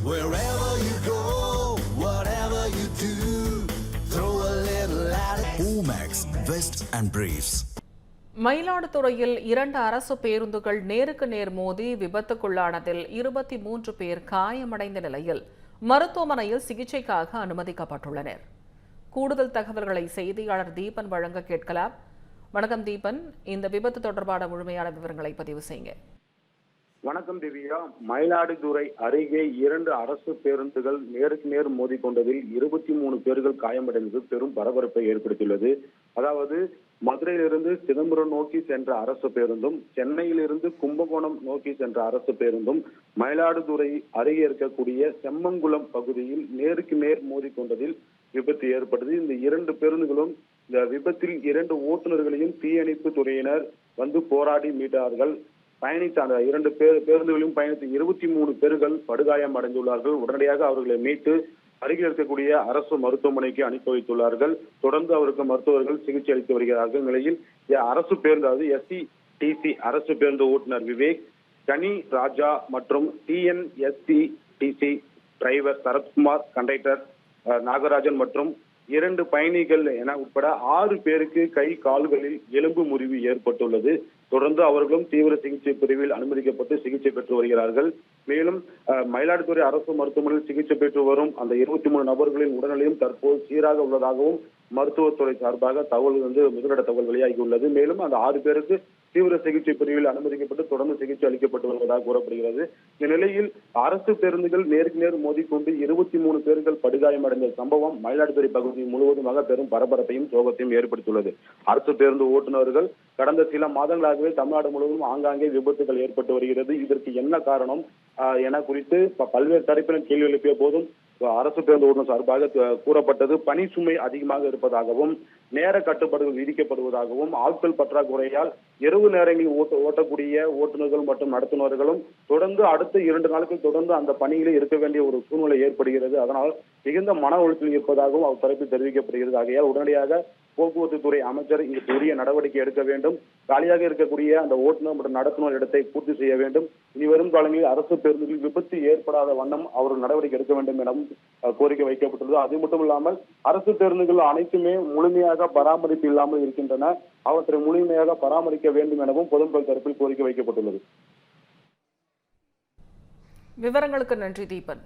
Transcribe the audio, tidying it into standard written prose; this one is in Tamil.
Wherever you go, whatever you do, throw a little at it. Omax, Vest and Briefs. மயிலாடுதுறையில் 2 அரசு பேருந்துகள் நேருக்கு நேர் மோதி விபத்துக்குள்ளானதில் 23 பேர் காயமடைந்த நிலையில் மருத்துவமனையில் சிகிச்சைக்காக அனுமதிக்கப்பட்டுள்ளனர். கூடுதல் தகவல்களை செய்தியாளர் தீபன் வழங்க கேட்கலாம். வணக்கம் தீபன், இந்த விபத்து தொடர்பான முழுமையான விவரங்களை பதிவு செய்யுங்க. வணக்கம் திவ்யா. மயிலாடுதுறை அருகே 2 அரசு பேருந்துகள் நேருக்கு நேர் மோதிக்கொண்டதில் 23 பேர்கள் காயமடைந்தது பெரும் பரபரப்பை ஏற்படுத்தியுள்ளது. அதாவது மதுரையிலிருந்து சிதம்பரம் நோக்கி சென்ற அரசு பேருந்தும் சென்னையிலிருந்து கும்பகோணம் நோக்கி சென்ற அரசு பேருந்தும் மயிலாடுதுறை அருகே இருக்கக்கூடிய செம்மங்குளம் பகுதியில் நேருக்கு நேர் மோதிக்கொண்டதில் விபத்து ஏற்பட்டது. இந்த 2 பேருந்துகளும் இந்த விபத்தில் 2 ஓட்டுநர்களையும் தீயணைப்பு துறையினர் வந்து போராடி மீட்டார்கள். பயணித்த அந்த 2 பேருந்துகளிலும் பயணித்த 23 பேர்கள் படுகாயம் அடைந்துள்ளார்கள். உடனடியாக அவர்களை மீட்டு அருகில் இருக்கக்கூடிய அரசு மருத்துவமனைக்கு அனுப்பி வைத்துள்ளார்கள். தொடர்ந்து அவருக்கு மருத்துவர்கள் சிகிச்சை அளித்து வருகிறார்கள். நிலையில் அரசு பேருந்து, அதாவது SCTC அரசு பேருந்து ஓட்டுநர் விவேக், கனி ராஜா மற்றும் TNSCTC driver Sarathkumar, conductor Nagarajan மற்றும் 2 பயணிகள் என உட்பட 6 பேருக்கு கை கால்களில் எலும்பு முறிவு ஏற்பட்டுள்ளது. தொடர்ந்து அவர்களும் தீவிர சிகிச்சை பிரிவில் அனுமதிக்கப்பட்டு சிகிச்சை பெற்று வருகிறார்கள். மேலும் மயிலாடுதுறை அரசு மருத்துவமனையில் சிகிச்சை பெற்று வரும் அந்த 23 நபர்களின் உடல்நிலையும் தற்போது சீராக உள்ளதாகவும் மருத்துவத்துறை சார்பாக தகவல் முதலிட தகவல் வெளியாகியுள்ளது. மேலும் அந்த 6 பேருக்கு தீவிர சிகிச்சை பிரிவில் அனுமதிக்கப்பட்டு தொடர்ந்து சிகிச்சை அளிக்கப்பட்டு வருவதாக கூறப்படுகிறது. இந்த நிலையில் அரசு பேருந்துகள் நேருக்கு நேர் மோதிக்கொண்டு 23 பேர்கள் படுகாயமடைந்த சம்பவம் மயிலாடுதுறை பகுதி முழுவதுமாக பெரும் பரபரப்பையும் சோகத்தையும் ஏற்படுத்தியுள்ளது. அரசு பேருந்து ஓட்டுநர்கள் கடந்த சில மாதங்களாகவே தமிழ்நாடு முழுவதும் ஆங்காங்கே விபத்துகள் ஏற்பட்டு வருகிறது. இதற்கு என்ன காரணம் என குறித்து பல்வேறு தரப்பினர் கேள்வி எழுப்பிய போதும் அரசு பேருந்து ஓட்டுநர் சார்பாக கூறப்பட்டது பணி சுமை அதிகமாக இருப்பதாகவும் நேர கட்டுப்பாடுகள் விதிக்கப்படுவதாகவும் ஆட்கள் பற்றாக்குறையால் இரவு நேரங்களில் ஓட்டக்கூடிய ஓட்டுநர்கள் மற்றும் நடத்துனர்களும் தொடர்ந்து அடுத்த 2 நாட்கள் தொடர்ந்து அந்த பணியிலே இருக்க வேண்டிய ஒரு சூழ்நிலை ஏற்படுகிறது. அதனால் மிகுந்த மன உளைச்சல் இருப்பதாகவும் அவர் தரப்பில் தெரிவிக்கப்படுகிறது. ஆகையால் உடனடியாக போக்குவரத்து துறை அமைச்சர் இதற்கு உரிய நடவடிக்கை எடுக்க வேண்டும். காலியாக இருக்கக்கூடிய அந்த ஓட்டுநர் மற்றும் நடத்துனர் இடத்தை பூர்த்தி செய்ய வேண்டும். இனி வரும் காலங்களில் அரசு பேருந்துகளில் விபத்து ஏற்படாத வண்ணம் அவர்கள் நடவடிக்கை எடுக்க வேண்டும் எனவும் கோரிக்கை வைக்கப்பட்டுள்ளது. அது மட்டும் இல்லாமல் அரசு பேருந்துகள் அனைத்துமே முழுமையாக பராமரிப்பு இல்லாமல் இருக்கின்றன. அவற்றை முழுமையாக பராமரிக்க வேண்டும் எனவும் பொதுமக்கள் தரப்பில் கோரிக்கை வைக்கப்பட்டுள்ளது. விவரங்களுக்கு நன்றி தீபன்.